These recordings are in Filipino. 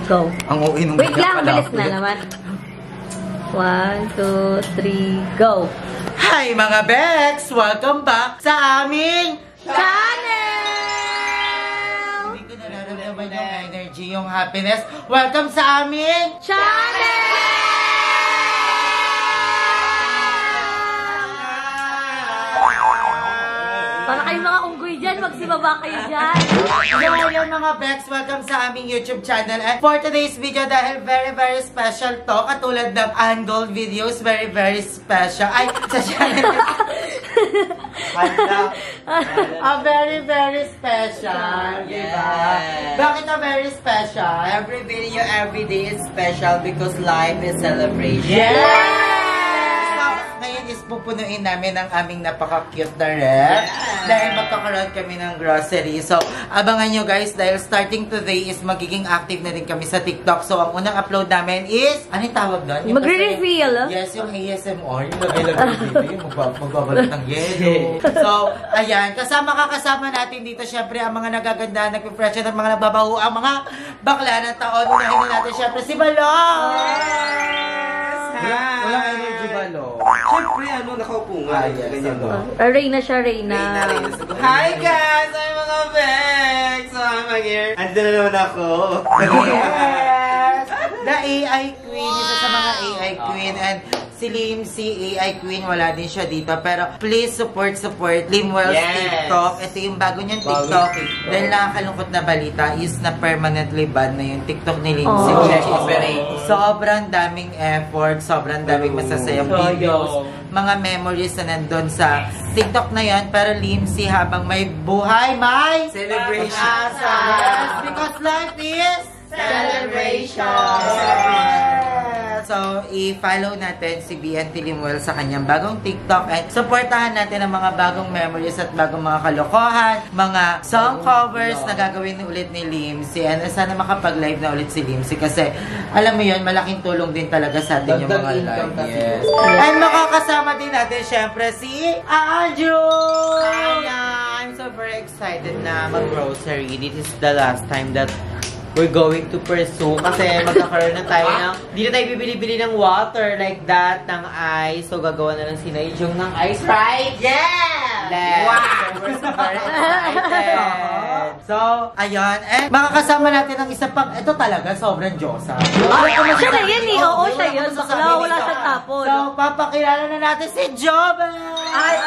Go. Ang uwi nung wait lang, bilis na naman. 1, 2, 3, go. Hi mga Bex! Welcome back sa aming channel! Hindi ko nararamdaman yung energy, yung happiness. Welcome sa aming channel! Para kayong mga unggoy dyan, magsibaba kayo dyan. Hello mga Bex! Welcome sa aming YouTube channel. And for today's video, dahil very special to, katulad ng ungold videos, very special. Ay, sa channel. very special. Diba? Bakit very special? Every video, every day is special because life is celebration. Yes! Ngayon is pupunuin namin ang aming napaka-cute na rep. Dahil magkakaroon kami ng grocery. So, abangan nyo guys, dahil starting today is magiging active na din kami sa TikTok. So, ang unang upload namin is, ano yung tawag doon? Magre-reveal? Yes, yung ASMR. Yung lagay-lagay dito. Magbabalot ng yelo. So, ayan. Kasama natin dito, syempre, ang mga nagaganda, nagpipresyo ng mga nagbabaho, ang mga bakla ng taon. Unahin na natin, syempre, si Balong! Walang energy Balong. Siyempre, nakaupo nga. Ganyan mo. Reyna siya, Reyna. Hi guys! I'm mga Bex! So, I'm here. Andun na naman ako. Yes! The AI Queen. Isa sa mga AI Queen. And si Lim, si AI Queen, wala din siya dito. Pero please support Limwell's TikTok. Ito yung bago niyang TikTok. Dahil nakakalungkot na balita is na permanently banned na yung TikTok ni Lim. Sobrang daming effort, sobrang daming masasayang videos, mga memories na nandun sa TikTok na yan. Pero Limsi, habang may buhay, may celebration. Yes, because life is celebration. So, i-follow natin si BNT Limwell sa kanyang bagong TikTok at supportahan natin ang mga bagong memories at bagong mga kalokohan, mga song covers na gagawin ulit ni Limsi. And sana makapag-live na ulit si Limsi kasi alam mo yun, malaking tulong din talaga sa atin yung mga live. Yes. And makakasama din natin syempre si Anju! I'm so very excited na mag-grocery. This is the last time that we're going to pursue kasi magkakaroon na tayo ng hindi na tayo bibili-bili ng water like that, ng ice. So, gagawa na lang si Naijong ng ice, right? Yeah! Wow! So, we're so very excited. So, ayun. And makakasama natin ang isa pang, ito talaga, sobrang Diyosa. Siya na yan eh. Oo, siya yun. Bakla, wala siya tapon. So, papakilala na natin si Jobel! Ay!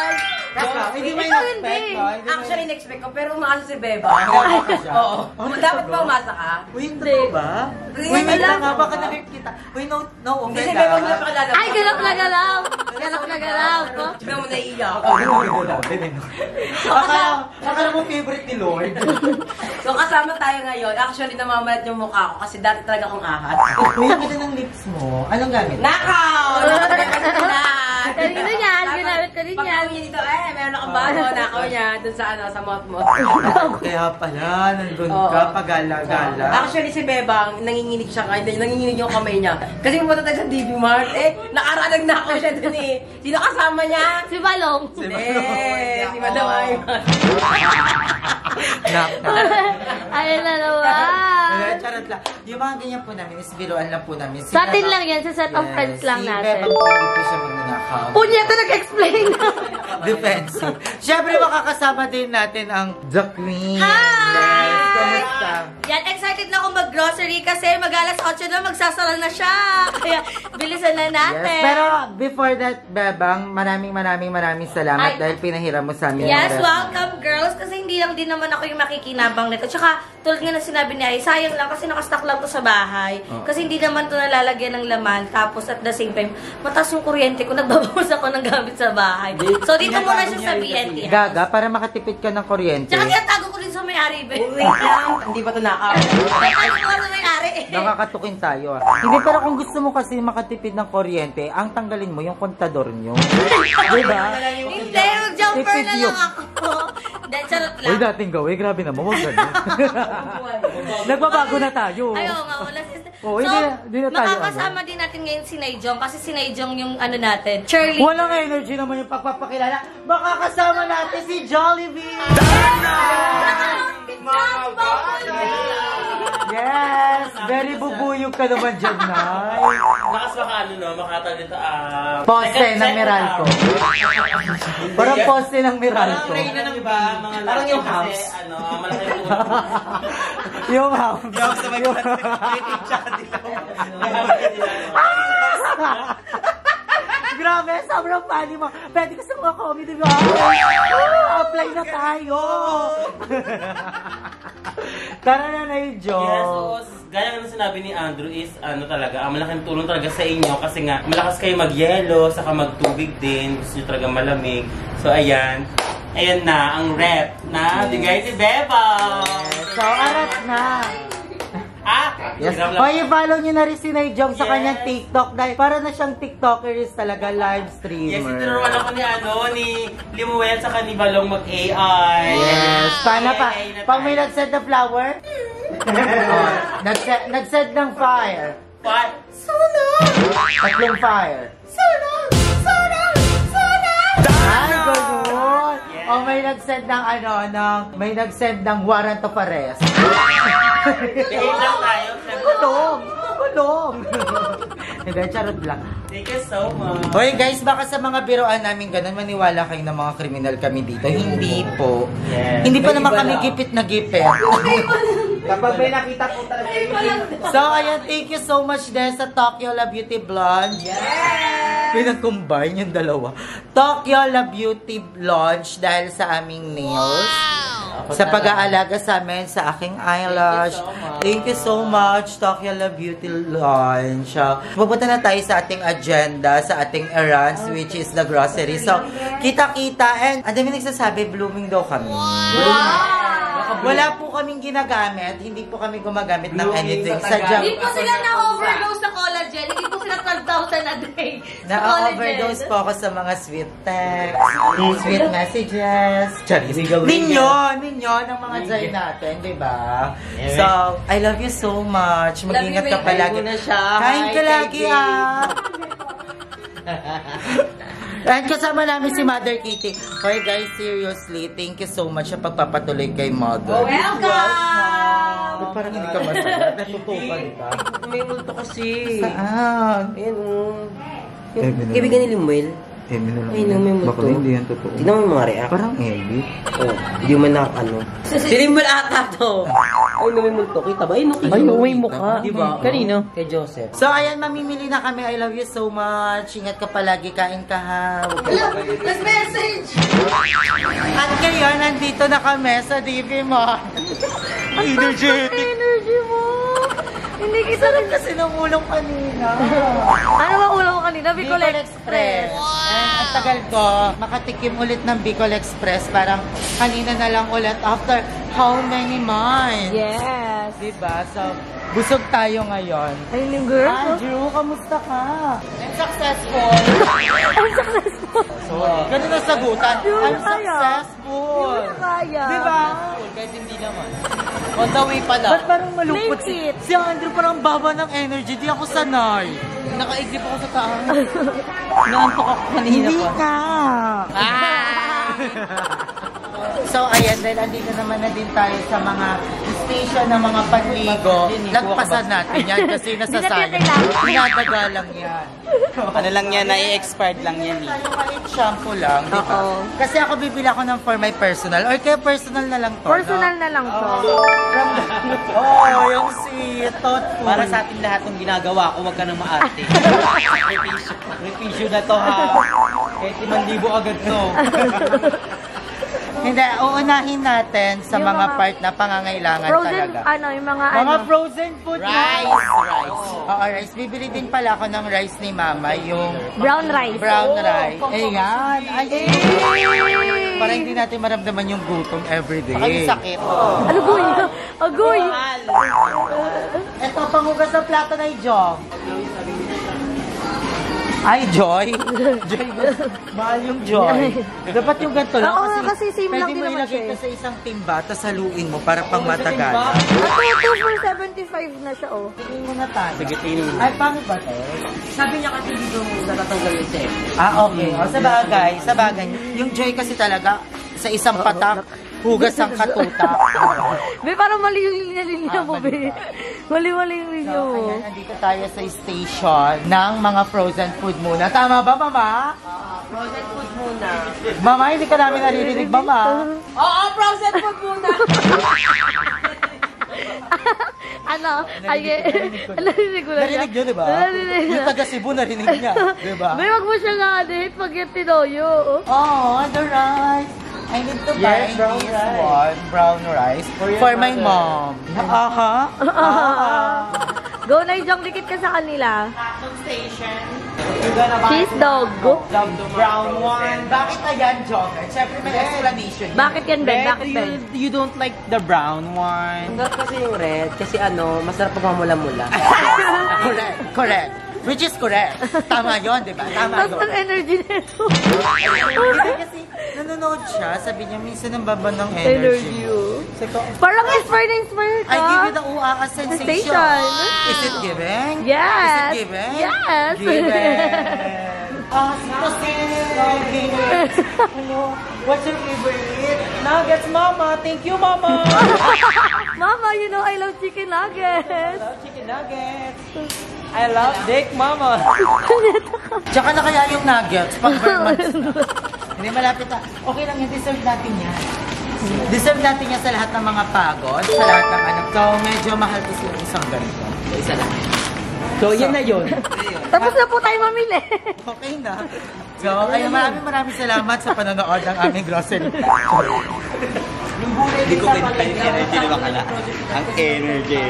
Hindi mo ikaw in-expect hindi. ko. Actually, in-expect ko, pero umaasa si Beba. Oo. Dapat ba umasa ka? Uy, hindi ba? Uy, wait lang nga, baka na-hurt kita. Uy, no Hindi offense si Beba hindi pa kalala. Ay, galap na galaw. Galap na galaw. Tignan mo naiiyak. Akala mo favorite ni Lord. So, kasama tayo ngayon. Actually, namamalat yung mukha ko kasi dati talaga akong ahas. Uy, ang ganda ng lips mo. Anong gamit? Nakaw! Kanina yan. Ginamit ko rin yan. Pagkaw niya dito, meron akong bago. Nakaw niya dun sa sa mouth mo. Kaya pala, nandun ka, pagala-gala. Actually, si Bebang, nanginginig siya ngayon. Nanginginig yung kamay niya. Kasi pumunta tayo sa DB Mart. Nakaradag na ako siya dun eh. Sino kasama niya? Si Balong. Si Madam Ayman. Ayun na naman. Charot lang. Yung mga ganyan po namin, is biluan lang po namin. Sa atin lang yan. Sa set of friends lang natin. Si Bebang po, hindi po siya magnanakaw. Unya ka nag-explain. Defensive. Siyempre, makakasama din natin ang The Queen. Hi! Kamusta? Yan, excited na akong mag-grocery kasi mag-alas 8 na, magsasara na siya. Kaya, bilisan na natin. Yes, pero before that, Bebang, maraming salamat dahil pinahiram mo sa amin. Yes, welcome girls. Kasi hindi lang din naman ako yung makikinabang nito. Tsaka, tulad nga na sinabi ni Ay, sayang lang kasi nakastock lang to sa bahay. Kasi hindi naman to nalalagyan ng laman. Tapos at the same time, mataas yung kuryente ko, nagbabawas ako ng gamit sa bahay. So, dito muna siya sa BNT. Gaga, para makatipid ka ng kuryente. Tsaka tinatago ko rin sa may-ari, babe. Wait lang. lang, hindi pa ito nakaw. Ano ko sa may-ari? Nakakatukin tayo ah. Hindi, pero kung gusto mo kasi makatipid ng kuryente, ang tanggalin mo yung kontador nyo. Diba? Hindi, jumper na Tipid yun. lang ako. Hindi, charot lang. Uy, dating gawin. Grabe naman. Huwag ganun. Nagbabago na tayo. Ayaw nga, wala sister. Oo, hindi na tayo, makakasama din natin ngayon si Naijong kasi si Naijong yung ano natin, cheerleader. Walang energy naman yung pagpapakilala. Makakasama natin si Jollibee! Yes! Very bubuyog ka naman dyan, Nay. Lakas baka ano no, makatag dito Poste ng Meralco. Parang poste ng Meralco. Parang Reyna ng iba, mga Parang yung kasi, house. ano, malaki yung ulo. Yung house. Yung sa may Grabe, sobrang funny mo. Pwede ka sa mga comedy ba? Apply na tayo. Tara na na yung joke. Yes, oo. Gaya nga ng sinabi ni Andrew is, ano talaga, malaking tulong talaga sa inyo kasi nga, malakas kayo mag-yelo, saka magtubig din, gusto nyo talaga malamig. So, ayan. Ayan na, ang rep na bigay ni Beba. So, arat na. Yes. Hoy, i-follow nyo na rin si Naijong sa Yes. kanyang TikTok dahil para na siyang TikToker is talaga live streamer. Yes, tinuruan ako ni ni Limuel saka ni Balong mag-AI. Yes. Paano pa? AI na Pag may tayo. nag-set na flower? Nag-set ng fire. What? Tatlong fire. Ay, ganun. Yes. O may nag-send ng may nag-send ng warrant of arrest. Behave lang tayo. Kulong. Hindi, charot lang. Thank you so much. Hoy guys, baka sa mga biroan namin ganun, maniwala kayo na mga kriminal kami dito. Hindi po. Yes. Hindi pa May naman iba kami lang. gipit na gipit. Kapag may nakita po talaga So, ayan, thank you so much din sa Tokyo La Beauty Blonde. Yes! Pinag-combine yung dalawa. Tokyo La Beauty Blonde dahil sa aming nails. Sa pag-aalaga sa amin, sa aking eyelash. Thank you so much, Tokyo La Beauty Lounge. Pupunta na tayo sa ating agenda, sa ating errands, which is the grocery. So, kita-kita, and ang dami nagsasabi, blooming daw kami. Wala po kaming ginagamit, hindi po kami gumagamit ng anything. Sadyang, Hindi po sila na-overdose sa collagen. Hindi po sila 12,000 a day sa na-overdose collagen. po ako sa mga sweet text, sweet messages. Charis. Ninyo, ng mga Zay natin, di ba? So, I love you so much. Mag-ingat ka palagi. Kain ka lagi, And kasama namin si Mother Kitty. Hoy guys, seriously, thank you so much sa pagpapatuloy kay Mother. Welcome! Ba't parang hindi ka masaya? Natutukan ka. May multo kasi. Saan? Ayan o. Eh, Kaibigan ni Limuel. Ay, no, may multo. Baka hindi yan totoo. Tingnan mo yung mga react. Parang edit. Oh, hindi mo na ano. Si Limuel ata to. Ay, no, may multo. Kita ba? Ay, no, may mukha. Diba? Kanino? Kay Joseph. So, ayan, mamimili na kami. I love you so much. Ingat ka palagi. Kain ka ha. Last message! At ngayon, nandito na kami sa DV Mart. Energy mo. Hindi kita Sarap kasi ng ulong kanina. Ano ba ulo ko kanina? Bicol Bicol Express. And ang tagal ko, makatikim ulit ng Bicol Express. Parang kanina na lang ulit after how many months? Yes. Diba? So, busog tayo ngayon. Ayun yung girl. Andrew, kamusta ka? I'm successful. Sorry. Ganun ang sagutan. I'm successful. Kaya. Diba? Kahit hindi naman. On the way pa lang. Ba't parang malungkot Blame it. si Andrew? Parang baba ng energy. Di ako sanay. Nakaiglip ako sa taas. Naantok ako kanina pa. Hindi ka. So, ayan, dahil andito naman na din tayo sa mga station ng mga panligo. Lagpasan natin yan kasi nasasayang. Pinataga lang yan. Ano lang yan, na-i-expired lang yan eh. Tayo kahit shampoo lang, di ba? Oo. Kasi ako bibili ako ng for my personal. Or kaya personal na lang to. Personal na lang to. Yung sweet, thoughtful. Para sa ating lahat ng ginagawa ko, huwag ka nang maarte. Repisyo na to ha. Kahit 5,000 agad to. Hindi, uunahin natin sa Yung mga mga part na pangangailangan Frozen, talaga. yung mga Mga frozen food. Rice. Oo, rice. Bibili din pala ako ng rice ni Mama, yung brown rice. brown rice. Ayan. Ay, para hindi natin maramdaman yung gutom everyday. Saka yung sakit. Agoy! Agoy! Ito, panghugas ng plato na Jong. Ay, Joy. Joy, mahal yung Joy. Dapat yung ganito lang. Oo, kasi same lang pwede din mo naman ilagay siya ka sa isang timba, tapos haluin mo para pang matagal. Ito, 2 for 75 na siya, oh. Tingin mo na tayo. Sige, tingin mo. Ay, paano ba to? Sabi niya kasi dito natatanggal yung set. Okay. O, sa bagay. Yung Joy kasi talaga, sa isang patak, hugas ang katutak. Be, parang mali yung linya mo, mali be. Mali-mali yung linya So, mo. ayan, andito tayo sa station ng mga frozen food muna. Tama ba, Mama? Frozen food muna. Mama, hindi ka namin naririnig, Mama. Oo, frozen food muna. Ano? Narinig ko na Narinig nyo, di ba? Narinig Yung na. taga Cebu, narinig niya. Di ba? Be, wag mo siya nga adit pag yung tinoyo. Oh, the rice. I need to buy Yes, brown this rice. one, brown rice, for my mom. Aha. Go na yung dikit ka sa kanila. Station. You're gonna buy Cheese dog. the brown one. Bakit ayan, Joker? Siyempre may explanation. Bakit yan, Ben? Red, Bakit, Ben? you don't like the brown one. Hanggang kasi yung red, kasi masarap pag mamula-mula. Correct. Which is correct. Tama yon, di ba? Tama Tapos yun. ang energy nito. Kasi nanonood siya, sabi niya minsan ang baba ng energy. Sabi ko, Parang inspired ka. I give you the UAA sensation. Sensation. Is it giving? Yes. Is it giving? Yes. Giving. Hello. What's your favorite? Nuggets, Mama. Thank you, Mama. Mama, you know I love chicken nuggets. love chicken nuggets. I love dick, Mama. Tsaka na kaya yung nuggets pag months na. Hindi malapit na. Okay lang yun, deserve natin yan. Deserve natin yan sa lahat ng mga pagod, sa lahat ng anak. So, medyo mahal ko yung isang ganito. Isa lang. So, yun na yun. Tapos na po tayo mamili. Okay na. So, ay, maraming salamat sa panonood ng aming grocery. Hindi ko pinipay yung energy na bakala. Ang energy.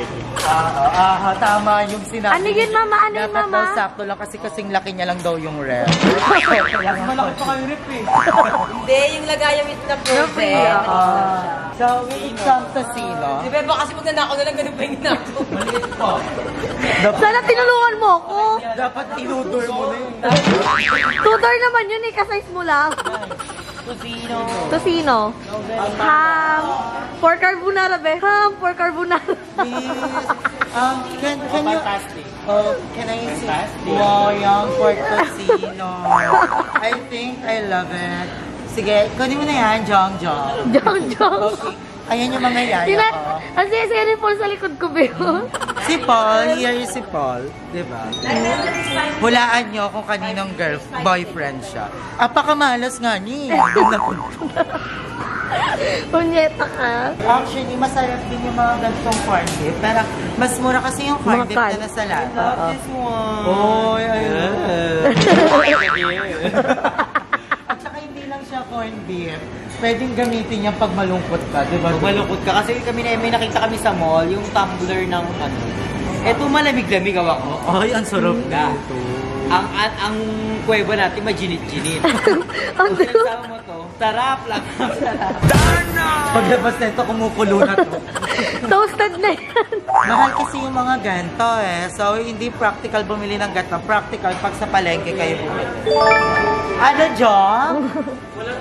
Tama yung sinabi. Ano yun, Mama? Ano yun, Dapat Mama? daw sakto lang kasi kasing laki niya lang daw yung ref. Malaki pa kayo rip eh. Hindi, yung lagayan with na frozen. So, when it comes to sino, Di ba ba kasi pag nanakaw na lang ganun pa yung ginagawa. Maliit po. Sana tinulungan mo ako. dapat tinudor mo na yun. Tudor naman yun eh, kasize mo lang. Tocino. Tocino. Ham. Pork carbonara, be. Ham, pork carbonara. Please. Can you... Fantastic. Can I see? Wow, yung pork tocino. I think I love it. Sige, kunin mo na yan, Jong Jong. Jong, jong. Okay. Ayan yung mga yaya ko. Ang siya ni Paul sa likod ko, be. Si Paul, here is si Paul. Diba? Hulaan nyo kung kaninong boyfriend siya. Apakamalas nga niya. Doon na punta. Punyeta ka. Actually, masarap din yung mga ganitong corn beef. Pero mas mura kasi yung corn Mga beef kan. na nasa lata. Love this one. Oy, ayun. At saka hindi lang siya corn beef. Pwedeng gamitin yan pag malungkot ka, di ba? Pag malungkot ka, kasi kami may nakita kami sa mall, yung tumbler ng ano. Eto malamig-lamig awak mo. Ay, ang sarap Na. nito. Ang kuweba natin majinit-jinit. Ang Kung nagsama mo to, sarap lang. Sarap. Paglabas na ito, kumukulo na to. toasted na yan. Mahal kasi yung mga ganito eh. So, hindi practical bumili ng ganito. Practical pag sa palengke kayo bumili. Ano, Jong? Wala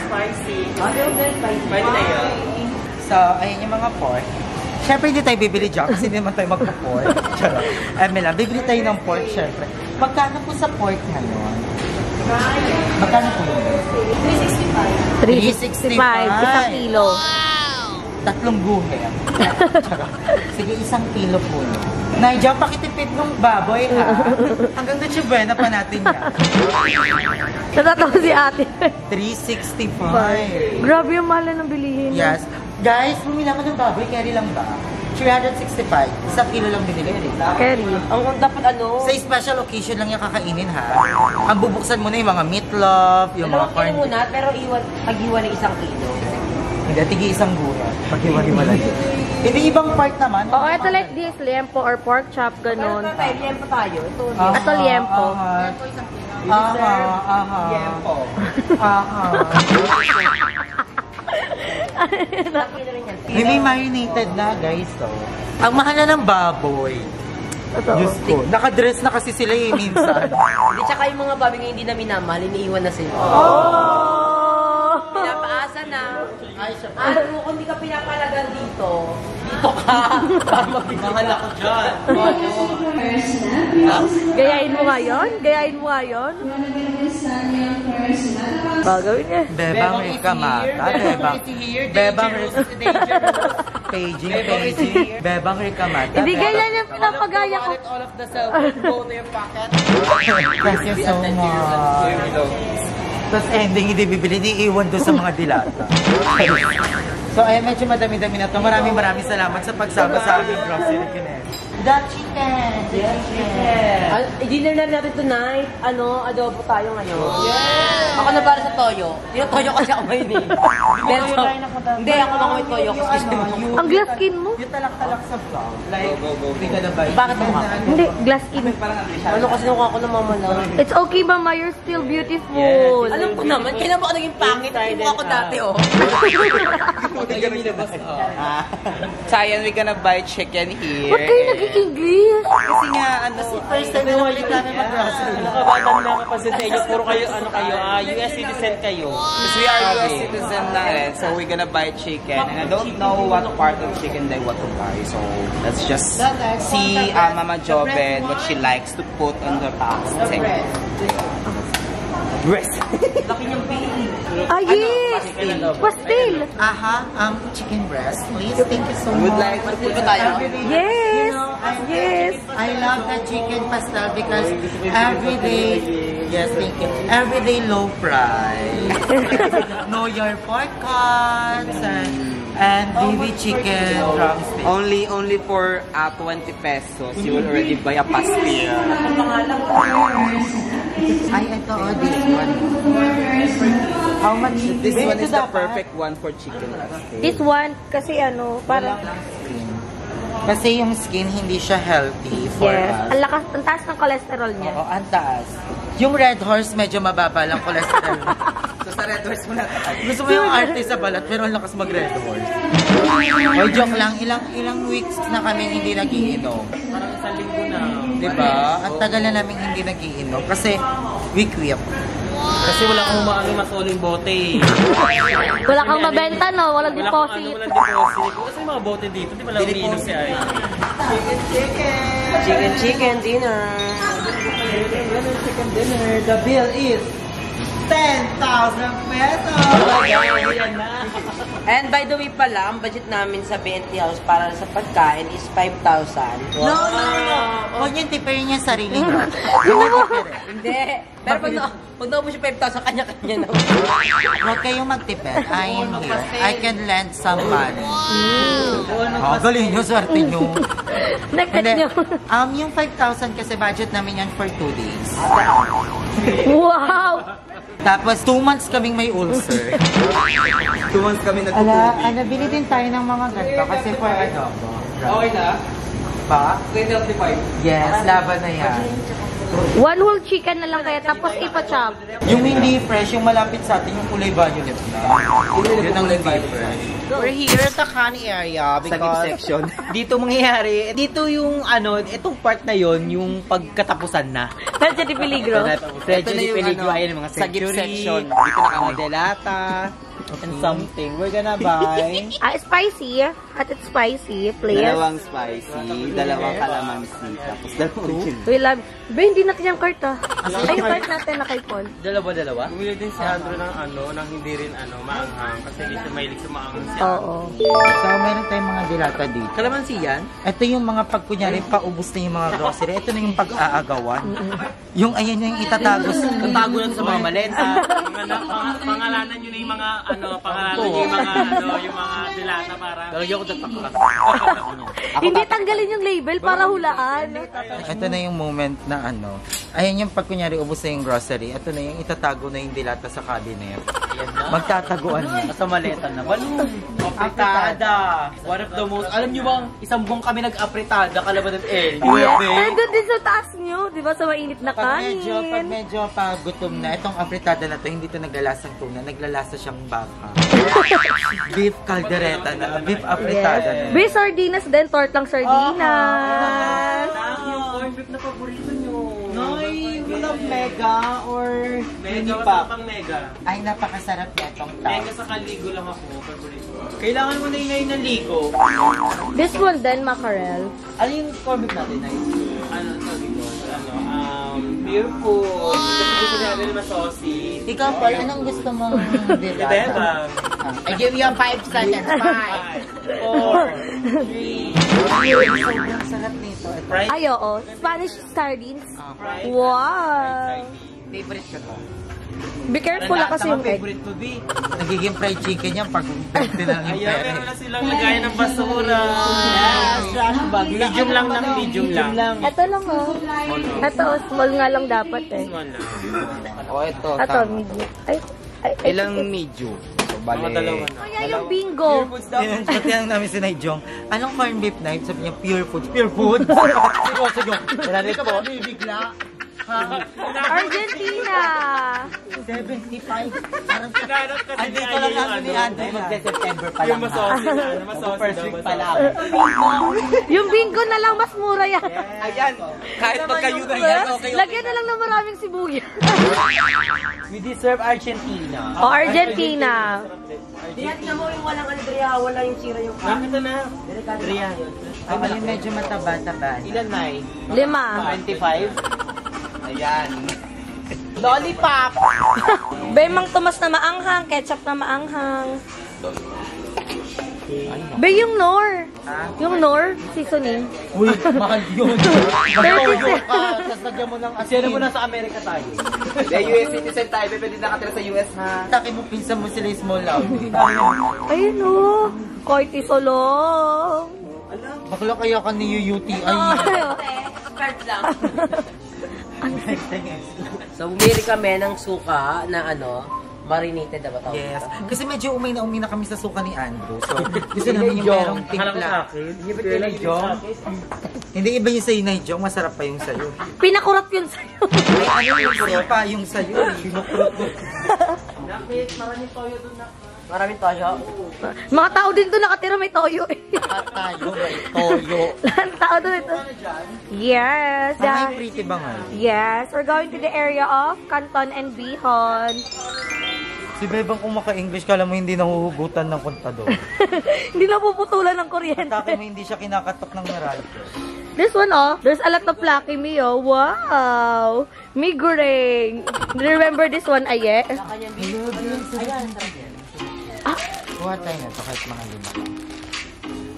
spicy. Pwede na yun. So, ayan yung mga pork. Siyempre, hindi tayo bibili dyan kasi hindi naman tayo magpa-pork. Charot. Lang, bibili tayo ng pork, siyempre. Magkano po sa pork ngayon? Magkano po yun? 365. Isang kilo. Tatlong guhe. Charot. Sige, 1 kilo po yun. Naidya, pakitipid ng baboy, ha? Hanggang Noche Buena pa natin yan. Natatawa si ate. 365. Grabe yung mahal na ng bilihin. Yes. Guys, bumili ako ng baboy, carry lang ba? 365. 1 kilo lang binili. Carry. Ang dapat Sa special occasion lang yung kakainin, ha? Ang bubuksan mo na yung mga meatloaf, yung mga Dalawang corn. kilo muna, pero pag-iwan ng 1 kilo. Hindi, tigi isang gura. Pag-iwali-wala yun. Hindi, ibang part naman. Oo, ito like this, liempo or pork chop, ganun. Pero tayo, liempo tayo. Ito, Ah, Ito liempo. ah, Ito 1 kilo. Yempo. May marinated na, guys, so. Ang mahal na ng baboy. Diyos ko. Nakadress na kasi sila minsan. Hindi, tsaka yung mga babi ngayon hindi na minamahal, iniiwan na sila. Pinapaasa na. Ano, kung di ka pinapalagan dito ka. Mahal ako dyan. Gayain mo ngayon? Gayain mo ngayon? Bagawin niya. Bebang Rikamata. Bebang Paging. Bebang Rikamata. Hindi ganyan yung pinapagaya ko. All of the cell phone go to your pocket. Thank you so much. Tapos ending hindi bibili, iiwan doon sa mga dilata. So ay medyo madami-dami na to. Maraming salamat sa pagsama sa aming grocery connect. The chicken! I-dinner na natin tonight. Adobo tayo ngayon. Yes! Ako na para sa toyo. Yung toyo kasi ako ngayon eh. Hindi, ako lang may toyo kasi gusto mo. Ang glass skin mo? Yung talak-talak sa vlog. Like, hindi ka na ba? Bakit mo ka? Hindi, glass skin. Ano kasi nung ako namamala? It's okay, Mama. You're still beautiful. Alam ko naman, kailan mo ako naging pangit? Hindi mo ako dati, oh. Sayan, we're gonna buy chicken here. Ba't kayo nag-i-English? Kasi nga, First time na ulit namin mag-grocery. Nakabata lang napansin sa inyo, puro kayo, US citizen kayo. Because we are US citizen na rin, so we're gonna buy chicken. And I don't know what part of chicken they want to buy. So let's just see Mama Joven, what she likes to put on the pastel. Breast. Ah, yes! Pastel! Chicken breast, please. Thank you so Would much. like to put tayo? Yes! Yes! I love the chicken pastel because everyday low price. Know your pork cuts and baby chicken drumstick. Only for 20 pesos, you will already buy a pastel. Ay, ito, this one. How much? This one is the perfect one for chicken pastel. This one, kasi parang... Kasi yung skin, hindi siya healthy for Yes. us. Ang taas ng cholesterol niya. Oo, ang taas. Yung red horse, medyo mababa lang cholesterol. So sa red horse mo na tayo. Gusto mo yung arte sa balat, pero ang lakas mag-red horse. Oy, joke lang, ilang weeks na kami hindi nagiinom. Parang isang linggo na. Diba? Ang tagal na namin hindi nagiinom. Kasi, week. Kasi wala kang masuling bote eh. Wala kang mabenta, no? Walang deposit. Walang deposit. Kasi yung mga bote dito, di ba lang umiinom si Ay? Chicken dinner. Chicken dinner. The bill is 10,000 pesos! And by the way pala, ang budget namin sa BNT House para sa pagkain is 5,000. No. Huwag niyong tipirin niya sarili niyo. Hindi. Pero pag naubos yung 5,000, kanya-kanya na. Huwag kayong magtipid. I am here. I can lend some money. Galing niyo, swerte niyo. Nakit niyo. Yung 5,000 kasi budget namin yan for 2 days. Wow! Tapos 2 months kaming may ulcer. 2 months kami Nabili din tayo ng mga ganito kasi for adobo. Okay na? Pa? 20.5. Yes, laban na yan. One whole chicken na lang kaya tapos ipa-chop. Yung hindi fresh, yung malapit sa atin, yung kulay violet na. Yun ang hindi fresh. We're here at the Kani area because section. dito mangyayari, dito yung itong part na yon yung pagkatapusan na. Medyo di peligro. Medyo di peligro, ayun yung mga sa gift century, section. Dito na kami. delata, and something. We're gonna buy. Spicy. At it's spicy. Please. Dalawang spicy, dalawang kalamansi, tapos dalawang chili. We love... Ba, hindi natin yung cart Ay, yung cart natin na kay Paul. Dalawa? Bumili din si Andrew ng hindi rin maanghang. Kasi hindi siya mahilig sa maanghang siya. Oo. So, meron tayong mga dilata dito. Kalamansi yan? Ito yung mga pag kunyari paubos na yung mga grocery. Ito na yung pag-aagawan. Yung ayan yung itatagos. Tatago lang sa mga maleta. Pangalanan nyo na yung mga pangalanan nyo yung mga dilata para... Talagyan ko tatakla. Hindi tanggalin yung label para hulaan. Ito na yung moment na ano. Ayan yung pag kunyari ubos na yung grocery. Ito na yung itatago na yung dilata sa cabinet. Magtataguan na. Sa maleta na. Balloon. Apritada. One of the most... Alam nyo bang isang buong kami nag-apritada kalaban ng L? Nandun din sa taas nyo, di ba? Sa mainit na Pag kanin. medyo gutom na, itong apritada na to, hindi to naglalasang tuna, naglalasa siyang baka. Beef caldereta na, beef apritada na. Be, sardinas din. Tortang sardinas. Yung corn beef na paborito nyo. Noy, walang mega or Mega, hindi wala pa. pang mega. Ay, napakasarap na itong tao. Mega sa kaligo lang ako, paborito. Kailangan mo na yun ng ligo. This one din, mackerel. Ano yung corn beef natin, Nay? Ano, sabi ko, pure food. Kasi gusto natin mas saucy. Ikaw, Paul, anong gusto mong dilata? Bebang. I give you 5 seconds. 5, 4, 3. Ang sarap nito. Ito. Fried Ay, oo. Spanish sardines. fried Wow. Favorite ko to. Be careful lang kasi yung egg. favorite mo, B. Nagiging fried chicken yan pag pwede lang yung Ayan, pere. meron na silang lagayan ng basura. Trash bag. Medium lang ng medium lang. Ito lang, oh. Ito, oh, small nga lang dapat, eh. One lang. O, ito. Ito, medium. Ay, Ilang medium? So, Mga dalawa na. Kaya yung bingo. Tinanong namin si Naijong, anong corned beef knife? Sabi niya, pure food. Pure food? Sige. Nalalit ko. Bibigla. Argentina. 75. Parang Naghanap kasi Ay, ni dito Aya lang yung namin ni ano. Andre. Magse-September pa Yung lang. masaucy na. Masaucy First daw, week pa lang. masaucy. Yung bingo na lang, mas mura yan. Ayan, kahit magkayuda yan, okay. Lagyan na lang ng maraming sibuyas. We deserve Argentina. O, Argentina. Tingnan mo yung walang Andrea, wala yung sira yung... Nakita na. Riyan. Ako yung medyo mataba-taba. Ilan, Nay? 5. 25? Ayan. Lollipop! Mang Tomas na maanghang, ketchup na maanghang. Yung Nor. Yung Nor, seasoning. Uy, mahal yun. 30 ka, tapos lagyan mo ng Sino mo nasa Amerika tayo? US citizen tayo, pwede nakatira sa US ha. Taki mo, pinsan mo sila yung small love. Ayun, oh. Koiti solong. Bakla kaya ka ni UUTI. Card lang. So, bumili kami ng suka na marinated na ba tawag Yes. dito? Kasi medyo umay na kami sa suka ni Andrew. So, gusto namin yung merong Akala ko sa timpla. akin. Hindi iba yung sa'yo na Jong, masarap pa yung sa'yo. Pinakurap yun sa'yo. Ay, ano yung sa'yo pa yung sa'yo? Pinukurot ko. Maraming toyo. Mga tao din doon nakatira, may toyo eh. Lahat tayo, may toyo. Lahat ng tao doon ito. Yes. Ay, pretty ba nga? Yes. We're going to the area of Canton and Bihon. Si Bebang kung maka-English, kala mo hindi nahuhugutan ng kontador. Hindi na puputulan ng kuryente. Atake mo hindi siya kinakatok ng Meralco. This one, oh. There's a lot of Lucky Me, oh. Wow. Migureng. Remember this one, Aye? Kuha tayo na to kahit mga lima.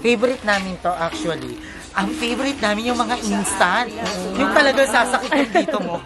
Favorite namin to actually. Ang favorite namin yung mga instant. Yung talagang sasakit yung dito mo.